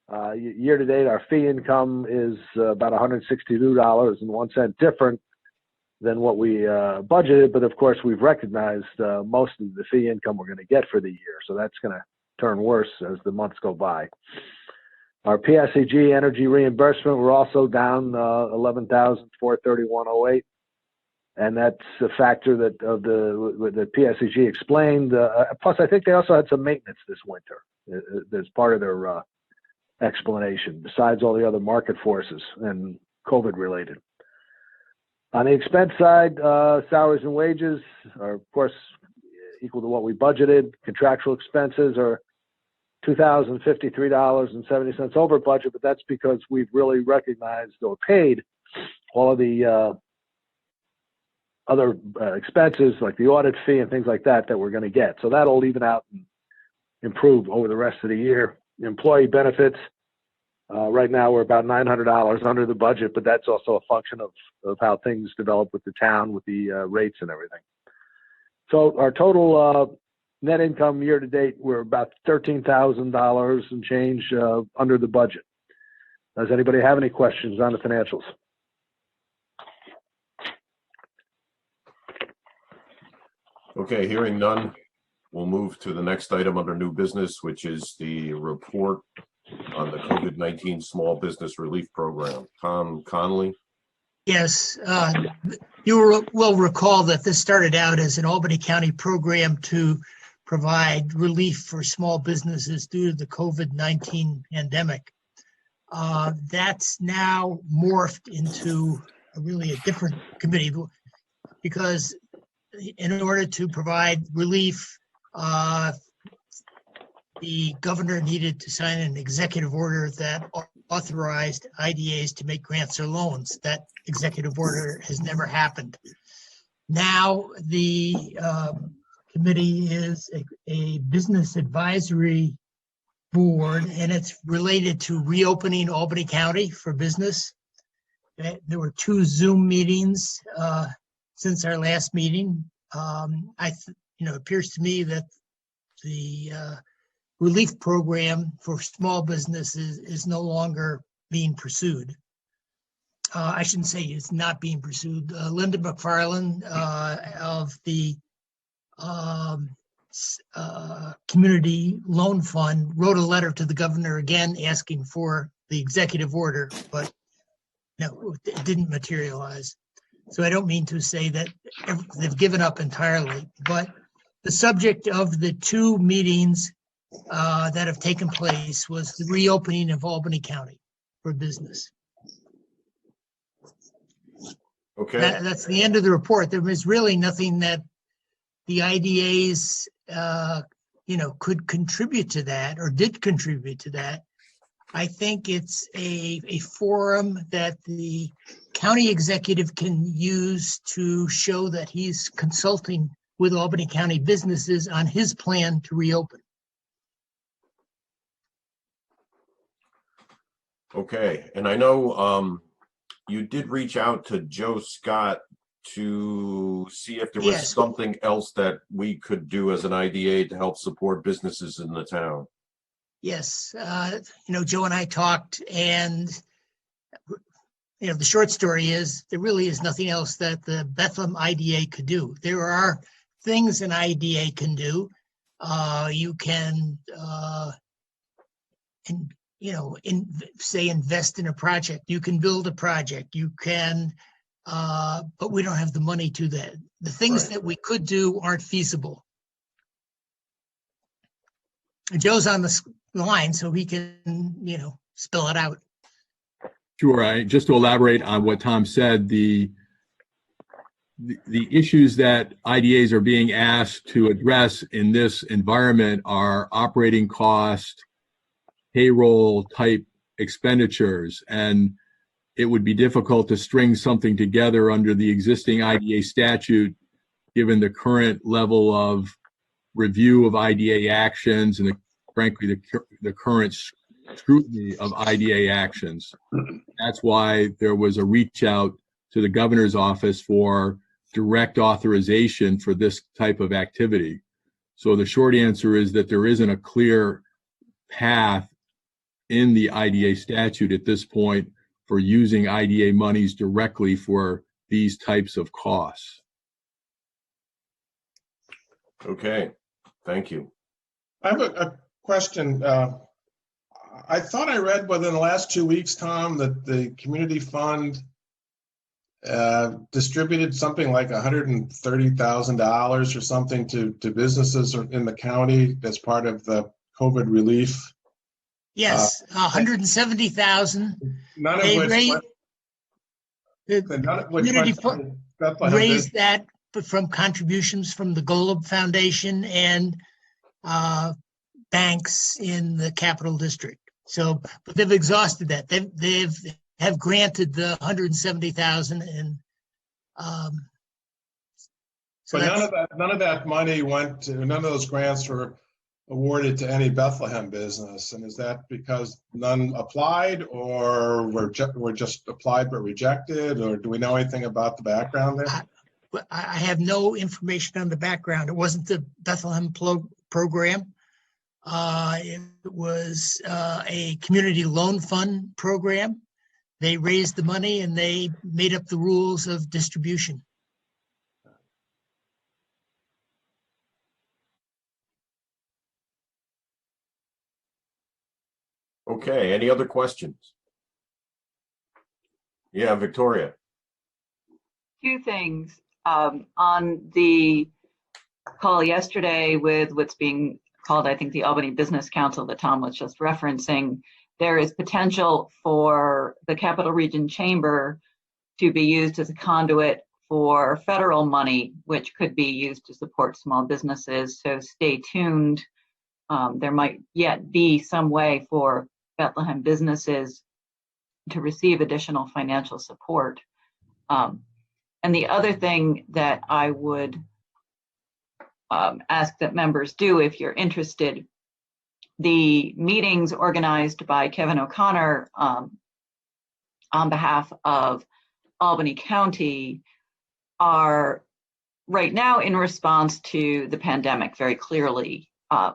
Year-to-date, our fee income is about $162.01 different than what we budgeted, but of course we've recognized most of the fee income we're going to get for the year, so that's going to turn worse as the months go by. Our PSEG energy reimbursement, we're also down $11,431.08, and that's a factor that the PSEG explained. Plus, I think they also had some maintenance this winter as part of their explanation, besides all the other market forces and COVID related. On the expense side, salaries and wages are, of course, equal to what we budgeted. Contractual expenses are $2,053.70 over budget, but that's because we've really recognized or paid all of the other expenses like the audit fee and things like that we're going to get. So that'll even out and improve over the rest of the year. Employee benefits, right now we're about $900 under the budget, but that's also a function of how things develop with the town, with the rates and everything. So our total net income year to date, we're about $13,000 and change under the budget. Does anybody have any questions on the financials? Okay, hearing none, we'll move to the next item under new business, which is the report on the COVID-19 Small Business Relief Program. Tom Connolly. Yes, you will recall that this started out as an Albany County program to provide relief for small businesses due to the COVID-19 pandemic. That's now morphed into really a different committee because in order to provide relief, the governor needed to sign an executive order that authorized IDAs to make grants or loans. That executive order has never happened. Now the committee is a business advisory board, and it's related to reopening Albany County for business. There were 2 Zoom meetings since our last meeting. It appears to me that the relief program for small businesses is no longer being pursued. I shouldn't say it's not being pursued. Linda McFarland of the Community Loan Fund wrote a letter to the governor again asking for the executive order, but no, it didn't materialize. So I don't mean to say that they've given up entirely, but the subject of the 2 meetings that have taken place was the reopening of Albany County for business. Okay. That's the end of the report. There was really nothing that the IDAs, could contribute to that or did contribute to that. I think it's a forum that the county executive can use to show that he's consulting with Albany County businesses on his plan to reopen. Okay, and I know you did reach out to Joe Scott to see if there was Yes. something else that we could do as an IDA to help support businesses in the town. Yes, Joe and I talked, and the short story is there really is nothing else that the Bethlehem IDA could do. There are things an IDA can do. You can say invest in a project. You can build a project. You can, but we don't have the money to that. The things Right. that we could do aren't feasible. Joe's on the line, so he can, spell it out. Sure. Just to elaborate on what Tom said, the issues that IDAs are being asked to address in this environment are operating cost, payroll type expenditures, and it would be difficult to string something together under the existing IDA statute, given the current level of review of IDA actions and frankly the current scrutiny of IDA actions. That's why there was a reach out to the governor's office for direct authorization for this type of activity. So the short answer is that there isn't a clear path in the IDA statute at this point for using IDA monies directly for these types of costs. Okay, thank you. I have a question. I thought I read within the last 2 weeks, Tom, that the community fund distributed something like $130,000 or something to businesses in the county as part of the COVID relief. Yes, 170,000. None of They which raised, raised that from contributions from the Golub Foundation and banks in the Capital District. So, but they've exhausted that. They've granted the 170,000, and so but none of that money went to, none of those grants were awarded to any Bethlehem business. And is that because none applied, or were just applied but rejected, or do we know anything about the background there? I have no information on the background. It wasn't the Bethlehem program. It was a community loan fund program. They raised the money and they made up the rules of distribution. Okay, any other questions? Yeah, Victoria. Two things. On the call yesterday with what's being called, I think, the Albany Business Council that Tom was just referencing, there is potential for the Capital Region Chamber to be used as a conduit for federal money, which could be used to support small businesses. So stay tuned. There might yet be some way for Bethlehem businesses to receive additional financial support. And the other thing that I would ask that members do, if you're interested, the meetings organized by Kevin O'Connor on behalf of Albany County are right now in response to the pandemic, very clearly. A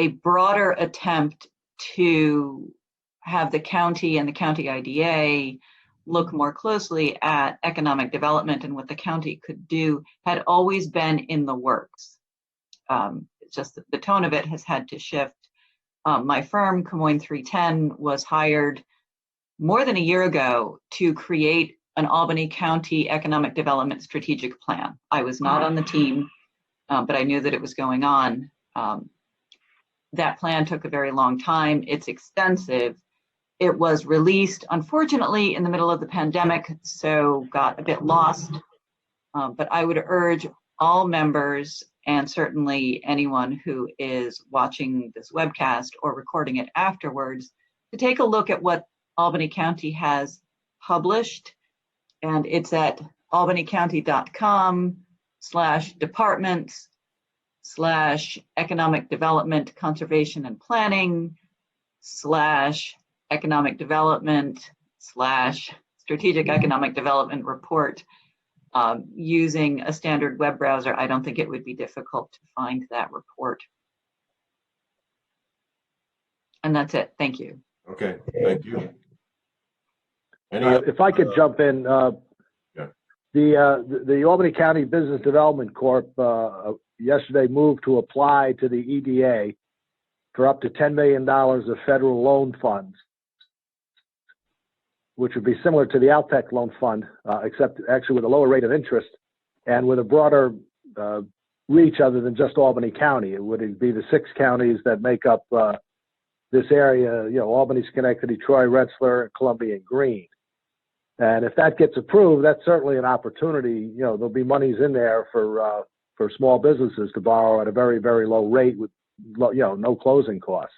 broader attempt to have the county and the county IDA look more closely at economic development and what the county could do had always been in the works. It's just that the tone of it has had to shift. My firm, Camoin 310, was hired more than a year ago to create an Albany County economic development strategic plan. I was not on the team, but I knew that it was going on. That plan took a very long time. It's extensive. It was released, unfortunately, in the middle of the pandemic, so got a bit lost. But I would urge all members, and certainly anyone who is watching this webcast or recording it afterwards, to take a look at what Albany County has published. And it's at albanycounty.com/departments/economic development, conservation and planning /economic development/strategic economic development report. Using a standard web browser, I don't think it would be difficult to find that report. And that's it. Thank you. Okay, thank you. If I could jump in, the Albany County Business Development Corp yesterday moved to apply to the EDA for up to $10 million of federal loan funds, which would be similar to the Altech loan fund, except actually with a lower rate of interest and with a broader reach other than just Albany County. It would be the 6 counties that make up this area, Albany, Schenectady, Troy, Rensselaer, Columbia, and Greene. And if that gets approved, that's certainly an opportunity. There'll be monies in there for small businesses to borrow at a very, very low rate with, no closing costs.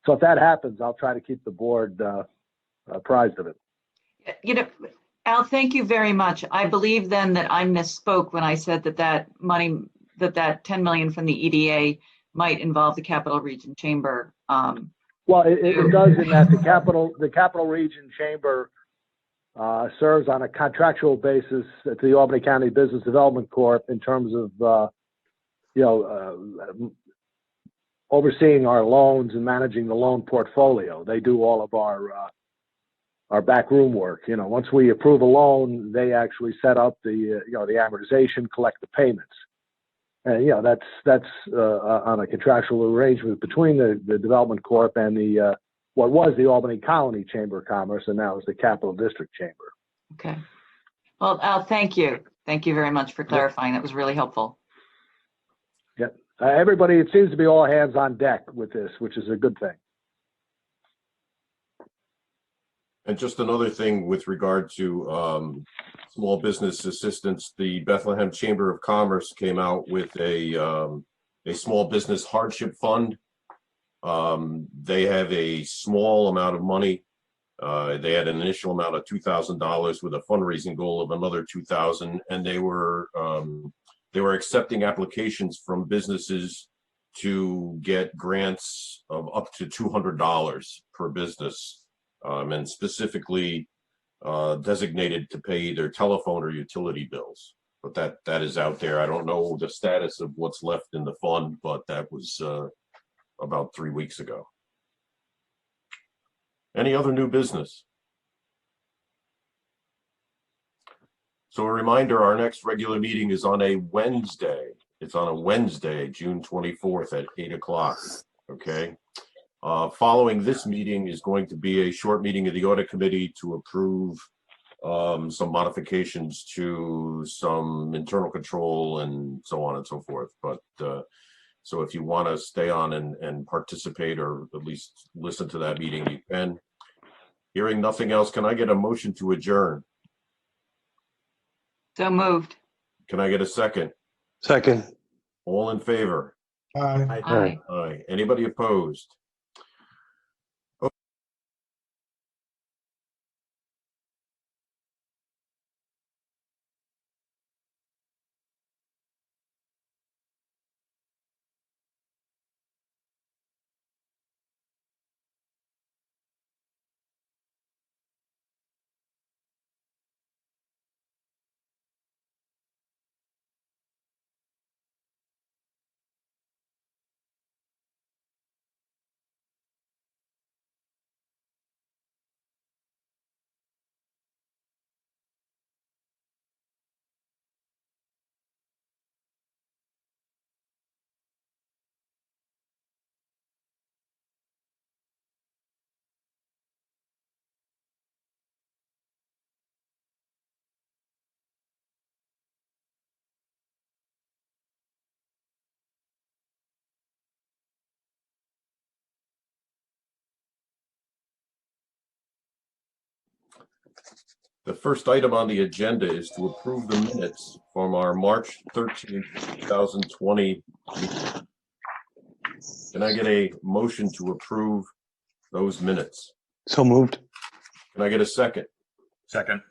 So if that happens, I'll try to keep the board apprised of it. Al, thank you very much. I believe then that I misspoke when I said that money, that 10 million from the EDA might involve the Capital Region Chamber. Well, it does in that the Capital Region Chamber serves on a contractual basis to the Albany County Business Development Corp in terms of, overseeing our loans and managing the loan portfolio. They do all of our backroom work. Once we approve a loan, they actually set up the amortization, collect the payments. And, that's on a contractual arrangement between the Development Corp and the what was the Albany Colony Chamber of Commerce, and now is the Capital District Chamber. Okay. Well, Al, thank you. Thank you very much for clarifying. That was really helpful. Yep. Everybody, it seems to be all hands on deck with this, which is a good thing. And just another thing with regard to small business assistance, the Bethlehem Chamber of Commerce came out with a small business hardship fund. They have a small amount of money. They had an initial amount of $2,000 with a fundraising goal of another $2,000, and they were accepting applications from businesses to get grants of up to $200 per business, and specifically designated to pay their telephone or utility bills. But that is out there. I don't know the status of what's left in the fund, but that was about 3 weeks ago. Any other new business? So a reminder, our next regular meeting is on a Wednesday. It's on a Wednesday, June 24th at 8 o'clock, okay? Following this meeting is going to be a short meeting of the Audit Committee to approve some modifications to some internal control and so on and so forth. But so if you want to stay on and participate or at least listen to that meeting, you can. Hearing nothing else, can I get a motion to adjourn? So moved. Can I get a second? Second. All in favor? Aye. Aye. Aye. Anybody opposed? The first item on the agenda is to approve the minutes from our March 13th, 2020 meeting. Can I get a motion to approve those minutes? So moved. Can I get a second? Second.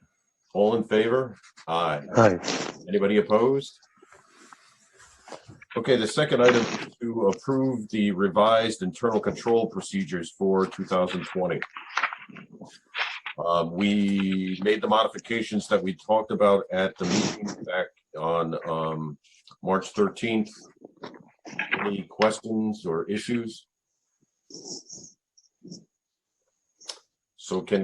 All in favor? Aye. Aye. Anybody opposed? Okay, the second item is to approve the revised internal control procedures for 2020. We made the modifications that we talked about at the meeting back on March 13th. Any questions or issues? So can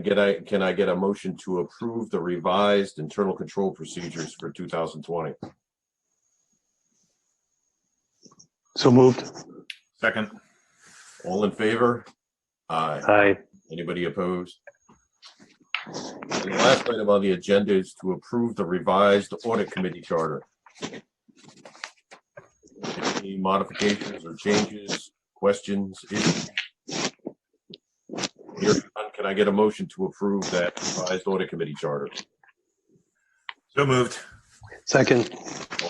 I get a motion to approve the revised internal control procedures for 2020? So moved. Second. All in favor? Aye. Aye. Anybody opposed? And the last item on the agenda is to approve the revised audit committee charter. Any modifications or changes, questions, issues? Hearing none, can I get a motion to approve that revised audit committee charter? So moved. Second.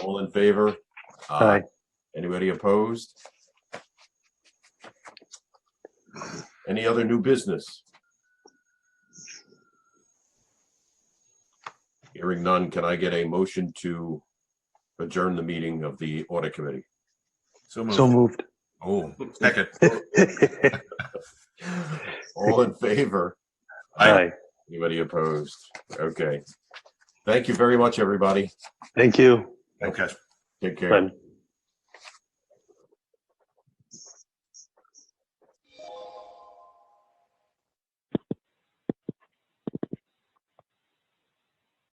All in favor? Aye. Anybody opposed? Any other new business? Hearing none, can I get a motion to adjourn the meeting of the audit committee? So moved. So moved. Oh, second. All in favor? Aye. Anybody opposed? Okay. Thank you very much, everybody. Thank you. Okay. Take care. Bye.